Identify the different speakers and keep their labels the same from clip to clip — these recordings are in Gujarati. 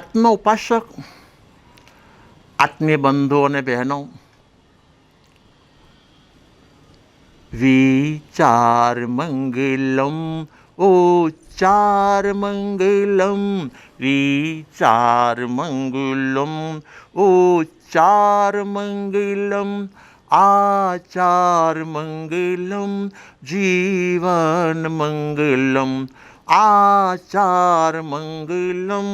Speaker 1: આત્મ ઉપાસક આત્મીય બંધુ અને બહેનો, વિચાર મંગલમ ઉચ્ચાર મંગલમ, વિચાર મંગલમ ઉચ્ચાર મંગલમ, આચાર મંગલમ જીવન મંગલમ, આચાર મંગલમ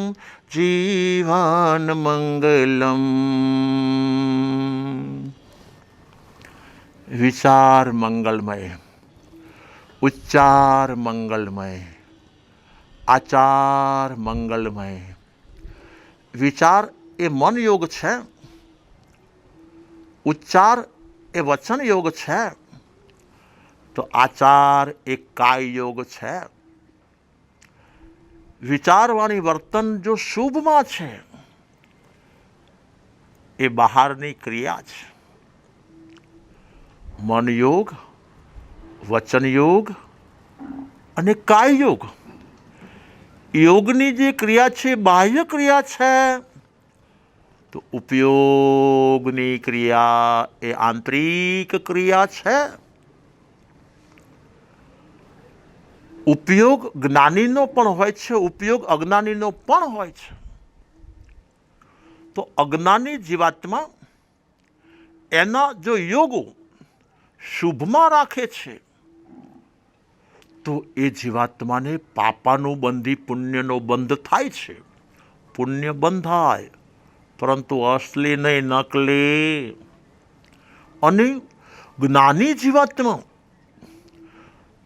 Speaker 1: જીવન મંગલમ. વિચાર મંગલમય, ઉચ્ચાર મંગલમય, આચાર મંગલમય. વિચાર એ મન યોગ છે, ઉચ્ચાર એ વચન યોગ છે, તો આચાર એ કાય યોગ છે. વિચારવાણી વર્તન જો શુભમાં છે એ બહારની ક્રિયા છે. મન યોગ, વચન યોગ અને કાય યોગ, યોગની જે ક્રિયા છે બાહ્ય ક્રિયા છે, તો ઉપયોગની ક્રિયા એ આંતરિક ક્રિયા છે. ઉપયોગ જ્ઞાનીનો પણ હોય છે, ઉપયોગ અજ્ઞાનીનો પણ હોય છે. તો અજ્ઞાની જીવાત્મા એના જો યોગો શુભમાં રાખે છે તો એ જીવાત્માને પાપાનું બંધી પુણ્યનો બંધ થાય છે. પુણ્ય બંધાય, પરંતુ અસલી નહીં, નકલી. અને જ્ઞાની જીવાત્મા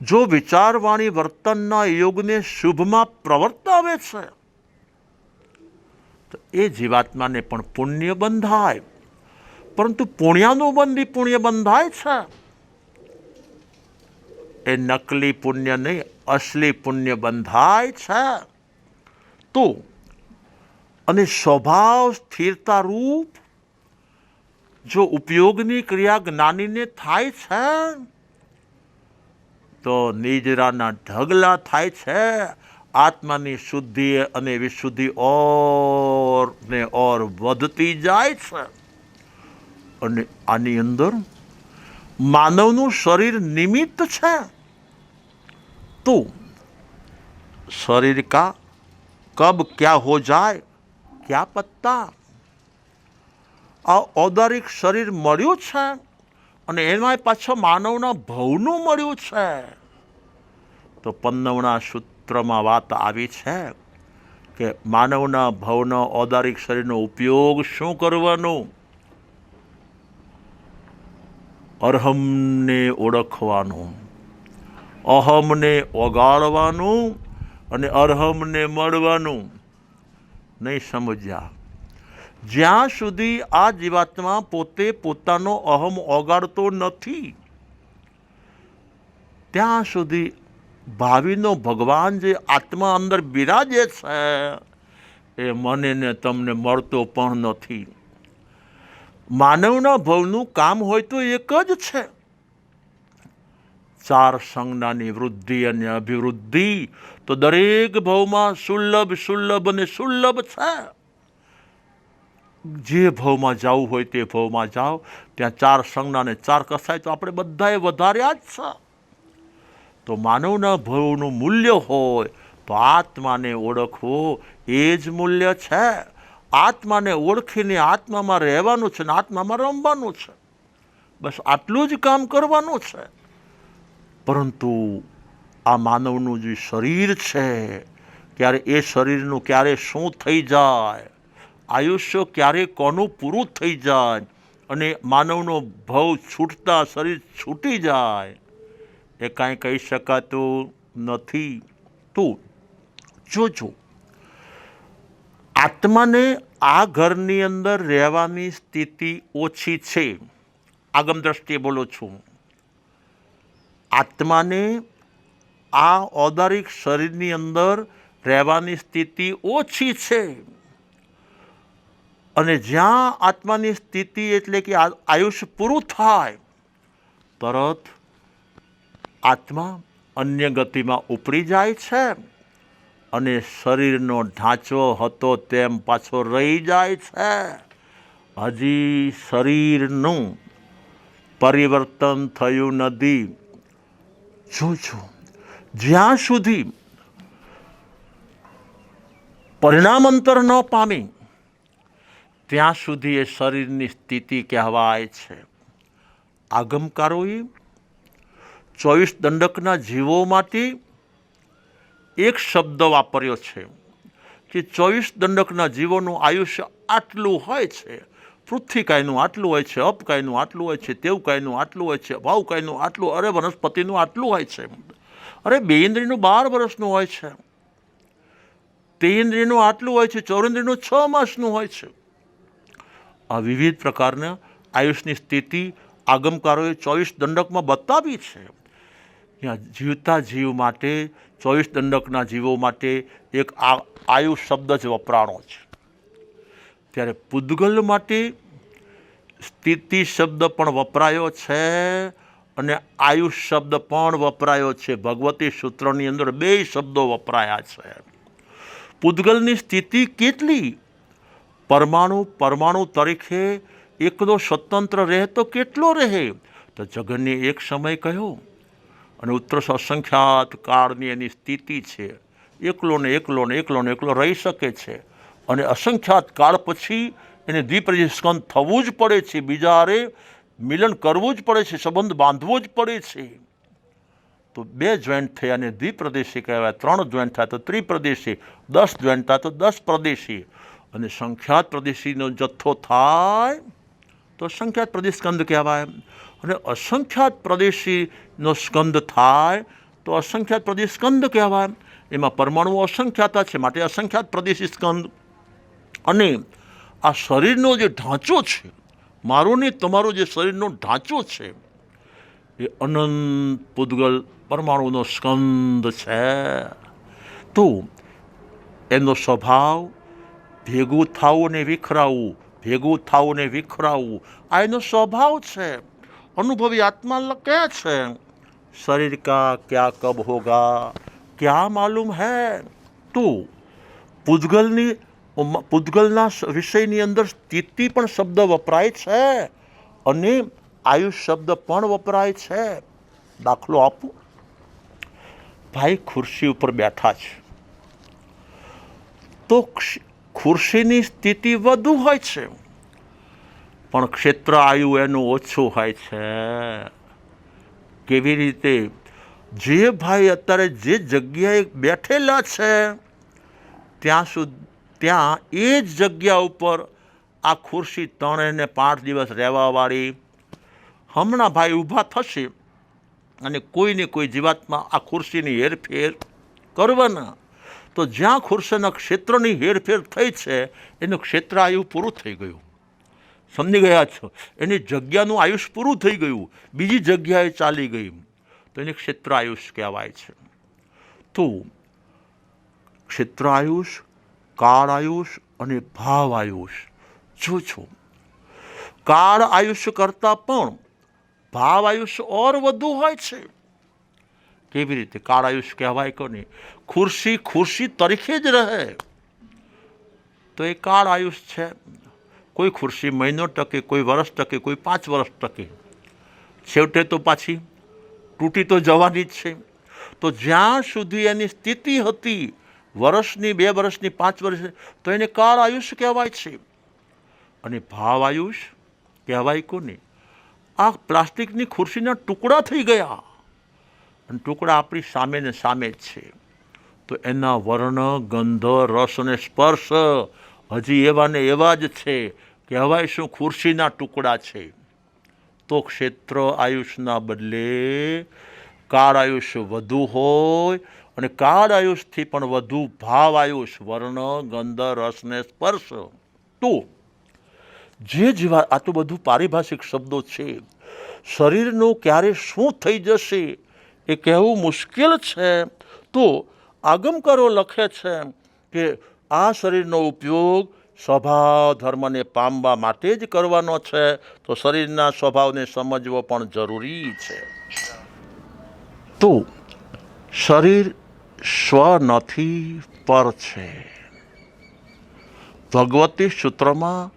Speaker 1: જો વિચારવાણી વર્તનના યોગને શુભમાં પ્રવર્તાવે છે તો એ જીવાત્માને પણ પુણ્ય બંધાય, પરંતુ પુણ્યનું બંધી પુણ્ય બંધાય છે. એ નકલી પુણ્ય નહીં, અસલી પુણ્ય બંધાય છે. તો અને સ્વભાવ સ્થિરતા રૂપ જો ઉપયોગની ક્રિયા જ્ઞાનીને થાય છે તો નિજરાના ઢગલા થાય છે. આત્માની શુદ્ધિ અને વિશુદ્ધિ ઓર ને ઓર વધતી જાય છે. અને આની અંદર માનવનું શરીર નિમિત્ત છે. તો શરીર કા કબ ક્યાં હો જાય ક્યાં પત્તા. આ ઔદારિક શરીર મળ્યું છે અને એમાં પાછળ માનવના ભવનું મળ્યું છે. તો 15મા સૂત્રમાં વાત આવી છે કે માનવના ભવના ઔદારિક શરીરનો ઉપયોગ શું કરવાનો? અર્હમને ઓળખવાનું, અહમને ઓગાળવાનું અને અર્હમને મળવાનું. નહીં સમજ્યા? જ્યાં સુધી આ જીવાત્મા પોતે પોતાનો અહમ ઓગાળતો નથી ત્યાં સુધી ભાવિનો ભગવાન જે આત્મા અંદર બિરાજે છે એ મને ને તમને મળતો પણ નથી. માનવના ભવનું કામ હોય તો એક જ છે, ચાર સંજ્ઞાની વૃદ્ધિ અને અભિવૃદ્ધિ. તો દરેક ભવમાં સુલભ સુલભ અને સુલભ છે. જે ભવમાં જવું હોય તે ભવમાં જાઓ, ત્યાં ચાર સંજ્ઞા અને ચાર કસાય તો આપણે બધાએ વધાર્યા જ છે. તો માનવના ભવનું મૂલ્ય હોય તો આત્માને ઓળખવું એ જ મૂલ્ય છે. આત્માને ઓળખીને આત્મામાં રહેવાનું છે ને આત્મામાં રમવાનું છે. બસ આટલું જ કામ કરવાનું છે. પરંતુ આ માનવનું જે શરીર છે, ક્યારે એ શરીરનું ક્યારે શું થઈ જાય, આયુષ્ય ક્યારે કોનું પૂરું થઈ જાય અને માનવનો ભવ છૂટતા શરીર છૂટી જાય, એ કાંઈ કહી શકાતું નથી. તો જોજો, આત્માને આ ઘરની અંદર રહેવાની સ્થિતિ ઓછી છે. આગમ દ્રષ્ટિએ બોલું છું. આત્માને આ ઔદારિક શરીરની અંદર રહેવાની સ્થિતિ ઓછી છે. અને જ્યાં આત્માની સ્થિતિ એટલે કે આયુષ્ય પૂરું થાય તરત આત્મા અન્ય ગતિમાં ઉપડી જાય છે. અને શરીરનો ઢાંચો હતો તેમ પાછો રહી જાય છે. હજી શરીરનું પરિવર્તન થયું નથી. જોજો, જ્યાં સુધી પરિણામાંતર ન પામી ત્યાં સુધી એ શરીરની સ્થિતિ કહેવાય છે. આગમકારોએ 24 દંડકના જીવોમાંથી એક શબ્દ વાપર્યો છે કે 24 દંડકના જીવોનું આયુષ્ય આટલું હોય છે. પૃથ્વીકાયનું આટલું હોય છે, અપકાયનું આટલું હોય છે, તેવકાયનું આટલું હોય છે, ભાવકાયનું આટલું, અરે વનસ્પતિનું આટલું હોય છે, અરે બે ઇન્દ્રિયનું 12 વર્ષનું હોય છે, તે ઇન્દ્રિયનું આટલું હોય છે, ચોરેન્દ્રિયનું 6 માસનું હોય છે. આ વિવિધ પ્રકારના આયુષની સ્થિતિ આગમકારોએ 24 દંડકમાં બતાવી છે. ત્યાં જીવતા જીવ માટે 24 દંડકના જીવો માટે એક આયુ શબ્દ જ વપરાણો છે. ત્યારે પૂદગલ માટે સ્થિતિ શબ્દ પણ વપરાયો છે અને આયુષ શબ્દ પણ વપરાયો છે. ભગવતી સૂત્રની અંદર 2 શબ્દો વપરાયા છે. પૂદગલની સ્થિતિ કેટલી? પરમાણુ તરીકે એકદો સ્વતંત્ર રહે તો કેટલો રહે? તો જગનને એક સમય કહ્યો અને ઉત્તરસ અસંખ્યાત કાળની એની સ્થિતિ છે. એકલો રહી શકે છે અને અસંખ્યાત કાળ પછી એને દ્વિપ્રદેશસ્કંદ થવું જ પડે છે. બીજા હારે મિલન કરવું જ પડે છે, સંબંધ બાંધવો જ પડે છે. તો 2 જોઈન્ટ થયા અને દ્વિપ્રદેશી કહેવાય, 3 જોઈન્ટ થાય તો ત્રિપ્રદેશી, 10 જોઈન્ટ થાય તો 10 પ્રદેશી, અને સંખ્યાત પ્રદેશીનો જથ્થો થાય તો અસંખ્યાત પ્રદેશ સ્કંદ કહેવાય, અને અસંખ્યાત પ્રદેશીનો સ્કંદ થાય તો અસંખ્યાત પ્રદેશ સ્કંદ કહેવાય. એમાં પરમાણુઓ અસંખ્યાતા છે માટે અસંખ્યાત પ્રદેશી સ્કંદ. અને આ શરીરનો જે ઢાંચો છે, મારો ને તમારો જે શરીરનો ઢાંચો છે, એ અનંત પૂદગલ પરમાણુનો સ્કંદ છે. તો એનો સ્વભાવ ભેગું થવું ને વિખરાવું, ભેગું થવું ને વિખરાવું, આ એનો સ્વભાવ છે. અનુભવી આત્મા કહે છે, શરીર કા ક્યા કબ હોગા ક્યા માલુમ હૈ. તો પૂદગલના વિષયની અંદર સ્થિતિ પણ શબ્દ વપરાય છે અને આયુષ શબ્દ પણ વપરાય છે. દાખલો આપું. ભાઈ ખુરશી ઉપર બેઠા છે તો ખુરશીની સ્થિતિ વધુ હોય છે પણ ક્ષેત્ર આયુ એનું ઓછું હોય છે. કેવી રીતે? જે ભાઈ અત્યારે જે જગ્યાએ બેઠેલા છે ત્યાં એ જ જગ્યા ઉપર આ ખુરશી 3 અને 5 દિવસ રહેવાવાળી હમણાં ભાઈ ઊભા થશે અને કોઈને કોઈ જીવાત્મા આ ખુરશીની હેરફેર કરવાના, તો જ્યાં ખુરશીના ક્ષેત્રની હેરફેર થઈ છે એનું ક્ષેત્ર આયુ પૂરું થઈ ગયું. સમજી ગયા છો? એની જગ્યાનું આયુષ પૂરું થઈ ગયું, બીજી જગ્યાએ ચાલી ગઈ, તો એને ક્ષેત્ર આયુષ કહેવાય છે. તો ક્ષેત્ર આયુષ, કાળ આયુષ અને ભાવ આયુષ. જો છો, કાળ આયુષ્ય કરતાં પણ ભાવ આયુષ્ય ઓર વધુ હોય છે. કેવી રીતે? કાળ આયુષ્ય કહેવાય કોને? ખુરશી તરીકે જ રહે તો એ કાળ આયુષ છે. કોઈ ખુરશી મહિનો ટકે, કોઈ વર્ષ ટકે, કોઈ 5 વર્ષ ટકે, છેવટે તો પાછી તૂટી તો જવાની જ છે. તો જ્યાં સુધી એની સ્થિતિ હતી, વર્ષની, 2 વર્ષની, 5 વર્ષની, તો એને કાળ આયુષ્ય કહેવાય છે. અને ભાવ આયુષ કહેવાય કોને? આ પ્લાસ્ટિકની ખુરશીના ટુકડા થઈ ગયા અને ટુકડા આપણી સામે ને સામે જ છે, તો એના વર્ણ, ગંધ, રસ અને સ્પર્શ હજી એવા ને એવા જ છે. કહેવાય શું? ખુરશીના ટુકડા છે. તો ક્ષેત્ર આયુષના બદલે કાળ આયુષ્ય વધુ હોય અને કાળ આયુષથી પણ વધુ ભાવ આયુષ, વર્ણ, ગંધ, રસ ને સ્પર્શ. તો જે જીવા, આ તો બધું પારિભાષિક શબ્દો છે. શરીરનું ક્યારે શું થઈ જશે એ કહેવું મુશ્કેલ છે. તો આગમકારો લખે છે કે આ શરીરનો ઉપયોગ સ્વભાવ ધર્મને પામવા માટે જ કરવાનો છે, તો શરીરના સ્વભાવને સમજવો પણ જરૂરી છે. તો શરીર સ્વ નથી પર છે. ભગવતી સૂત્રમાં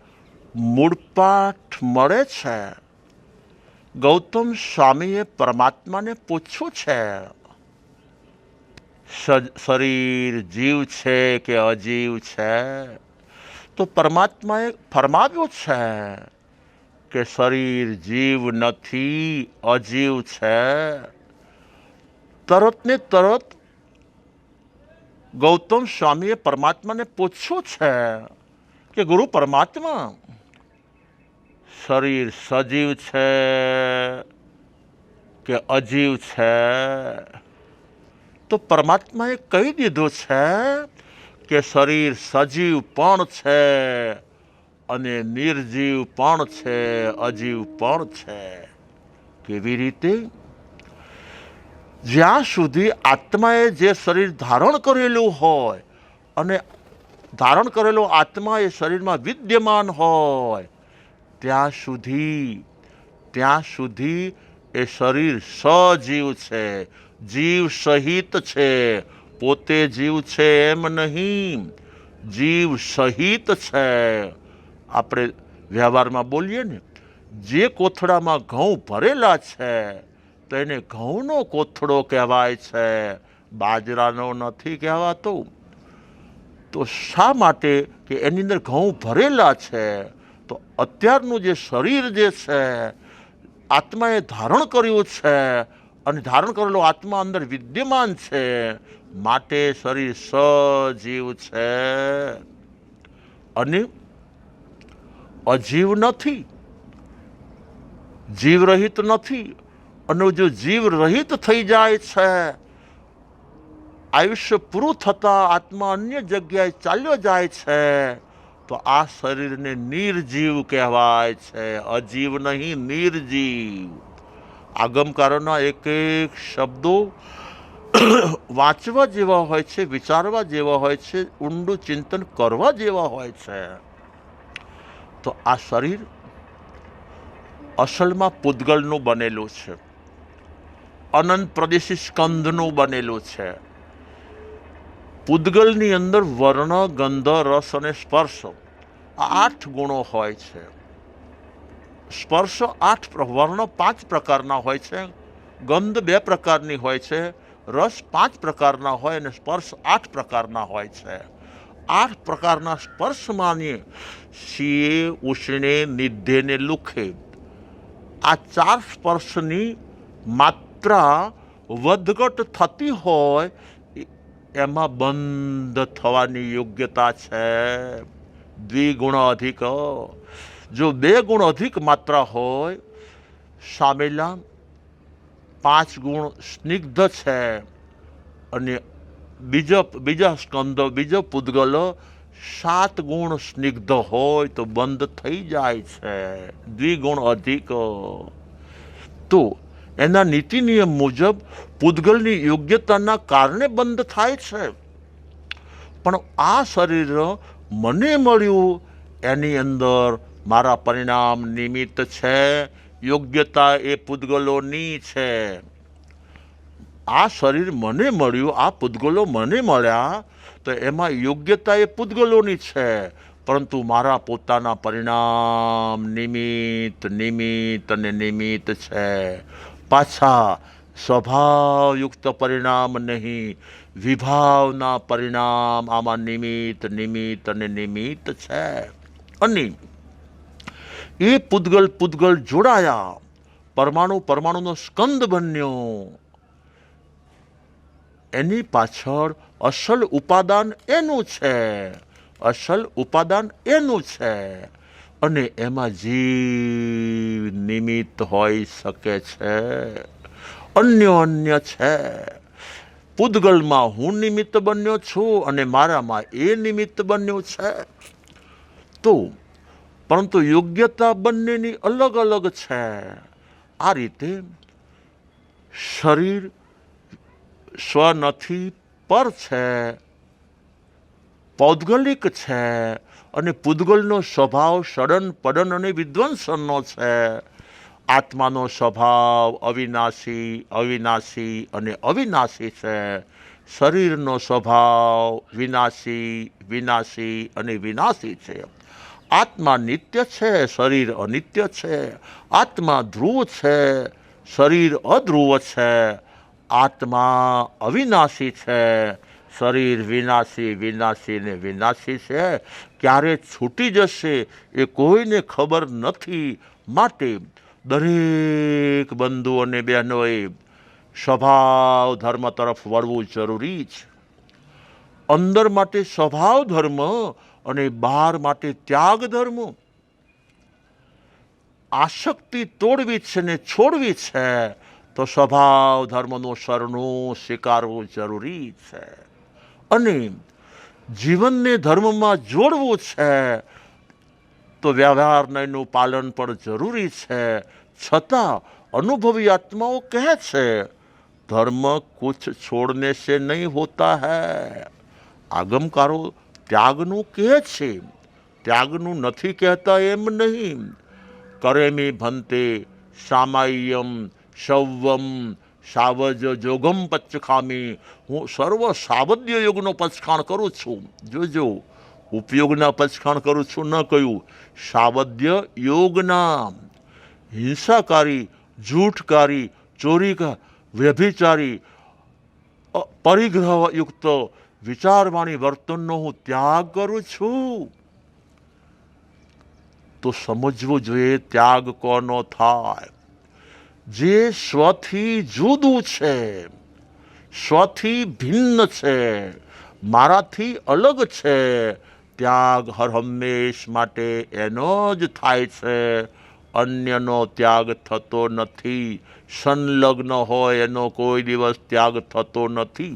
Speaker 1: મૂળપાઠ મળે છે. ગૌતમ સ્વામીએ પરમાત્માને પૂછ્યું છે, શરીર જીવ છે કે અજીવ છે? તો પરમાત્માએ ફરમાવ્યું છે કે શરીર જીવ નથી, અજીવ છે. તરત ને તરત ગૌતમ સ્વામીએ પરમાત્માને પૂછ્યું છે કે ગુરુ પરમાત્મા, શરીર સજીવ છે કે અજીવ છે? તો પરમાત્માએ કહી દીધું છે કે શરીર સજીવ પણ છે અને નિર્જીવ પણ છે, અજીવ પણ છે. કેવી રીતે? જ્યાં સુધી આત્માએ જે શરીર ધારણ કરેલું હોય અને ધારણ કરેલો આત્મા એ શરીરમાં વિદ્યમાન હોય ત્યાં સુધી એ શરીર સજીવ છે, જીવ સહિત છે. પોતે જીવ છે એમ નહીં, જીવ સહિત છે. આપણે વ્યવહારમાં બોલીએ ને, જે કોથળામાં ઘઉં ભરેલા છે તો એને ઘઉંનો કોથળો કહેવાય છે, બાજરાનો નથી કહેવાતો. તો શા માટે? કે એની અંદર ઘઉં ભરેલા છે. તો અત્યારનું જે શરીર જે છે આત્માએ ધારણ કર્યું છે અને ધારણ કરેલો આત્મા અંદર વિદ્યમાન છે, માટે શરીર સજીવ છે અને અજીવ નથી, જીવ રહિત નથી. અને જો જીવ રહિત થઈ જાય છે, આયુષ્ય પૂરું થતાં આત્મા અન્ય જગ્યાએ ચાલ્યો જાય છે, તો આ શરીરને નિર્જીવ કહેવાય છે, અજીવ નહીં, નિર્જીવ. આગમકારોના એક એક શબ્દો વાંચવા જેવા હોય છે, વિચારવા જેવા હોય છે, ઊંડું ચિંતન કરવા જેવા હોય છે. તો આ શરીર અસલમાં પૂતગલનું બનેલું છે, અનંત પ્રદેશી સ્કંદનું બનેલું છે. પૂતગલની અંદર વર્ણ, ગંધ, રસ અને સ્પર્શ આ 8 ગુણો હોય છે. સ્પર્શ 8, વર્ણ 5 પ્રકારના હોય છે, ગંધ 2 પ્રકારની હોય છે, રસ 5 પ્રકારના હોય અને સ્પર્શ 8 પ્રકારના હોય છે. 8 પ્રકારના સ્પર્શમાંની શીએ, ઉષ્ણે, નિધ્યે ને લુખે, આ 4 સ્પર્શની માત્રા વધઘટ થતી હોય એમાં બંધ થવાની યોગ્યતા છે. દ્વિગુણ અધિક. જો 2 ગુણ અધિક માત્રા હોય, સામેલા 5 ગુણ સ્નિગ્ધ છે અને બીજા સ્કંદ, બીજો પૂતગલ 7 ગુણ સ્નિગ્ધ હોય તો બંધ થઈ જાય છે. દ્વિગુણ અધિક. તો એના નીતિ નિયમ મુજબ પૂતગલની યોગ્યતાના કારણે બંધ થાય છે. પણ આ શરીર મને મળ્યું એની અંદર મારા પરિણામ નિમિત્ત છે, યોગ્યતા એ પૂતગલોની છે. આ શરીર મને મળ્યું, આ પૂતગલો મને મળ્યા, તો એમાં યોગ્યતા એ પૂતગલોની છે, પરંતુ મારા પોતાના પરિણામ નિમિત્ત અને નિમિત્ત છે. પાછા સ્વભાવયુક્ત પરિણામ નહીં, વિભાવના પરિણામ આમાં નિમિત્ત અને નિમિત્ત છે. અને એ પૂતગલ જોડાયા, પરમાણુનો સ્કંદ બન્યો. એની પાછળ અસલ ઉપાદાન એનું છે, અને એમાં જીવ નિમિત્ત હોઈ શકે છે, અન્ય છે. પૂતગલમાં હું નિમિત્ત બન્યો છું અને મારામાં એ નિમિત્ત બન્યો છે. તો પરંતુ યોગ્યતા બંનેની અલગ અલગ છે. આ રીતે શરીર સ્વ નથી, પર છે, પૌદ્ગલિક છે, અને પૂતગલનો સ્વભાવ સડન પડન અને વિધ્વંસનનો છે. આત્માનો સ્વભાવ અવિનાશી અને અવિનાશી છે. શરીરનો સ્વભાવ વિનાશી વિનાશી અને વિનાશી છે. આત્મા નિત્ય છે, શરીર અનિત્ય છે. આત્મા ધ્રુવ છે, શરીર અધ્રુવ છે. આત્મા અવિનાશી છે, શરીર વિનાશી વિનાશી ને વિનાશી છે. ક્યારે છૂટી જશે એ કોઈને ખબર નથી. માટે દરેક બંધુ અને બહેનોએ સ્વભાવ ધર્મ તરફ વળવું જરૂરી છે. અંદર માટે સ્વભાવ ધર્મ અને બહાર માટે ત્યાગ ધર્મ. આસક્તિ તોડવી છે ને છોડવી છે તો સ્વભાવ ધર્મનું શરણું સ્વીકારવું જરૂરી છે. અને જીવનને ધર્મમાં જોડવું છે તો વ્યવહારનું પાલન પણ જરૂરી છે. છતાં અનુભવી આત્માઓ કહે છે ધર્મ કુછ છોડને से नहीं होता है. આગમકારો ત્યાગનું કહે છે, ત્યાગનું નથી કહેતા એમ નહીં. કરેમી ભંતે સામાય્યમ શૌવમ સાવજ જોગમ પચખામી. હું સર્વ સાવદ્ય યોગનો પચખાણ કરું છું. જોજો, ઉપયોગના પચખાણ કરું છું ન કહ્યું, સાવદ્ય યોગના. હિંસાકારી, જૂઠકારી, ચોરી, વ્યભિચારી, પરિગ્રહયુક્ત વિચારવાણી વર્તનનો હું ત્યાગ કરું છું. તો સમજવું જોઈએ ત્યાગ કોનો થાય? જે સ્વથી જુદું છે, સ્વથી ભિન્ન છે, મારાથી અલગ છે. ત્યાગ હર હંમેશ માટે એનો જ થાય છે. અન્યનો ત્યાગ થતો નથી. સંલગ્ન હોય એનો કોઈ દિવસ ત્યાગ થતો નથી.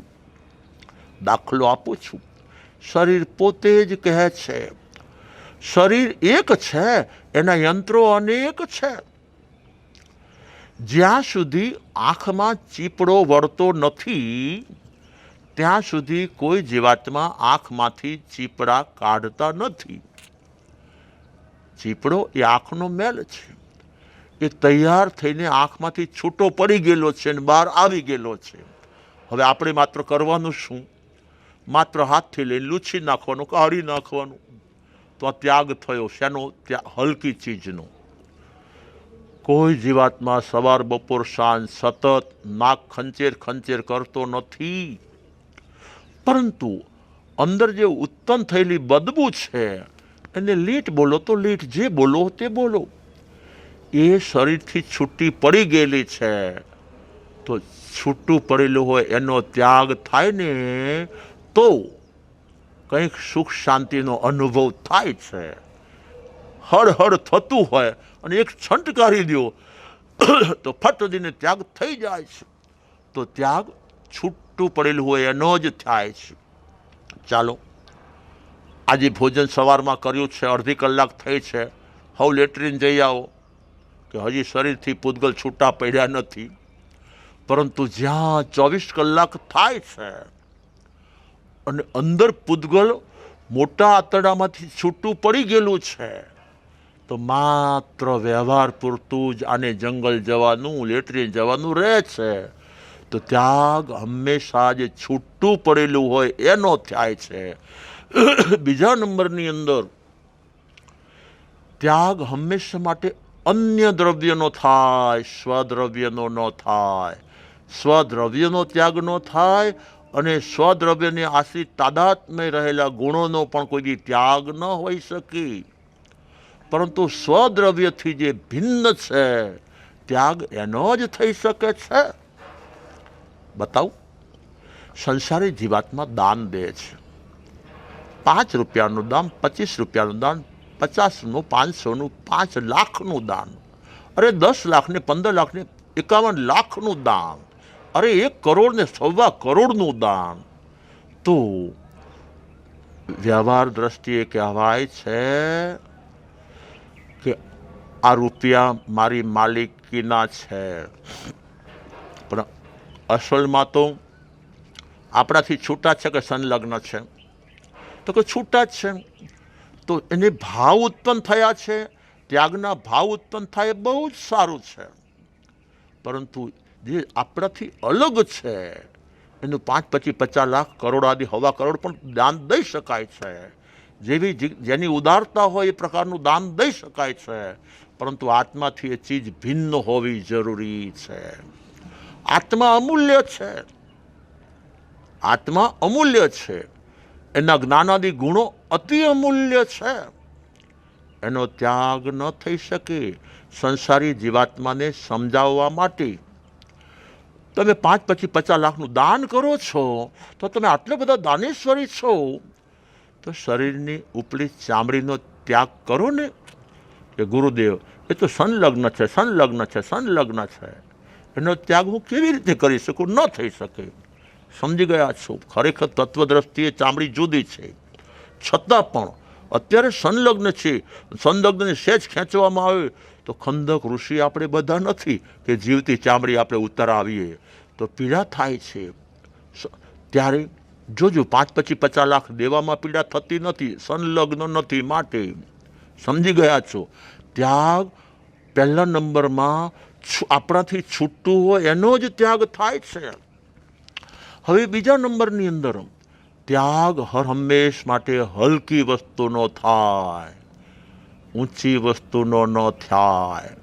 Speaker 1: દાખલો આપું છું. શરીર પોતે જ કહે છે શરીર એક છે, એના યંત્રો અનેક છે. જ્યાં સુધી આંખમાં ચીપડો વળતો નથી ત્યાં સુધી કોઈ જીવાત્મા આંખમાંથી ચીપડા કાઢતા નથી. ચીપડો એ આંખનો મેલ છે. એ તૈયાર થઈને આંખમાંથી છૂટો પડી ગયેલો છે અને બહાર આવી ગયેલો છે. હવે આપણે માત્ર કરવાનું શું? માત્ર હાથથી લઈને લૂછી નાખવાનું, કાઢી નાખવાનું. તો આ ત્યાગ થયો. શેનો? હલકી ચીજનો. કોઈ જીવાત્મા સવાર બપોર સાંજ સતત નાક ખંચેર ખંચેર કરતો નથી. પરંતુ અંદર જે ઉત્પન્ન થયેલી બદબુ છે એને લીટ બોલો તો લીટ, જે બોલો તે બોલો. એ શરીરથી છૂટી પડી ગયેલી છે. તો છૂટું પડેલું હોય એનો ત્યાગ થાય ને તો કંઈક સુખ શાંતિનો અનુભવ થાય છે. હળ થતું હોય અને એક છંટકારી દો તો ફટ દીને ત્યાગ થઈ જાય છે. તો ત્યાગ છૂટું પડેલું હોય એનો જ થાય છે. ચાલો, આજે ભોજન સવારમાં કર્યું છે, અડધી કલાક થઈ છે, હવે લેટ્રિન જઈ આવો. કે હજી શરીરથી પૂતગલ છૂટા પડ્યા નથી. પરંતુ જ્યાં 24 કલાક થાય છે અને અંદર પૂતગલ મોટા આંતરડામાંથી છૂટું પડી ગયેલું છે તો માત્ર વ્યવહાર પૂરતું જ આને જંગલ જવાનું, લેટ્રિન જવાનું રહે છે. તો ત્યાગ હંમેશા જે છૂટું પડેલું હોય એનો થાય છે. બીજા નંબરની અંદર ત્યાગ હંમેશા માટે અન્ય દ્રવ્યનો થાય, સ્વદ્રવ્યનો ન થાય. સ્વદ્રવ્યનો ત્યાગ ન થાય અને સ્વદ્રવ્યને આશ્રિત તાદાત્મ્ય રહેલા ગુણોનો પણ કોઈ ત્યાગ ન હોઈ શકે. પરંતુ સ્વદ્રવ્યથી જે ભિન્ન છે ત્યાગ એનો જ થઈ શકે છે. બતાવું. સંસારી જીવાત્મા દાન દે છે. 5 રૂપિયાનું દાન, 25 રૂપિયાનું દાન, 50નું, 500નું, 5 લાખનું દાન, અરે 10 લાખ ને 15 લાખ ને 51 લાખનું દાન, અરે 1 કરોડ ને 1.25 કરોડનું દાન. તો વ્યવહાર દ્રષ્ટિએ કહેવાય છે કે આ રૂપિયા મારી માલિકીના છે. પણ અસલમાં તો આપણાથી છૂટા છે કે સંલગ્ન છે? તો કે છૂટા જ છે. તો એને ભાવ ઉત્પન્ન થયા છે. ત્યાગના ભાવ ઉત્પન્ન થાય બહુ જ સારું છે. પરંતુ જે આપણાથી અલગ છે એનું 5 પછી 50 લાખ કરોડ આદિ હવા કરોડ પણ દાન દઈ શકાય છે. જેની ઉદારતા હોય એ પ્રકારનું દાન દઈ શકાય છે. પરંતુ આત્માથી એ ચીજ ભિન્ન હોવી જરૂરી છે. આત્મા અમૂલ્ય છે. આત્મા અમૂલ્ય છે. એના જ્ઞાનાદિ ગુણો અતિ અમૂલ્ય છે. એનો ત્યાગ ન થઈ શકે. સંસારી જીવાત્માને સમજાવવા માટે તમે 5 પછી 50 લાખનું દાન કરો છો તો તમે આટલા બધા દાનેશ્વરી છો, તો શરીરની ઉપલી ચામડીનો ત્યાગ કરો ને. કે ગુરુદેવ એ તો સંલગ્ન છે, સંલગ્ન છે, સંલગ્ન છે, એનો ત્યાગ હું કેવી રીતે કરી શકું? ન થઈ શકે. સમજી ગયા છો? ખરેખર તત્વદ્રષ્ટિએ ચામડી જુદી છે, છતાં પણ અત્યારે સંલગ્ન છે. સંલગ્નને સહેજ ખેંચવામાં આવે તો ખંદક ઋષિ આપણે બધા નથી કે જીવતી ચામડી આપણે ઉતરાવીએ તો પીડા થાય છે. ત્યારે જોજો 5 પછી 50 લાખ દેવામાં પીડા થતી નથી, સંલગ્ન નથી. માટે સમજી ગયા છો? ત્યાગ પહેલા નંબરમાં આપણાથી છૂટતું હોય એનો જ ત્યાગ થાય છે. હવે બીજા નંબરની અંદર ત્યાગ હર હંમેશ માટે હલકી વસ્તુનો થાય, ઊંચી વસ્તુનો ન થાય.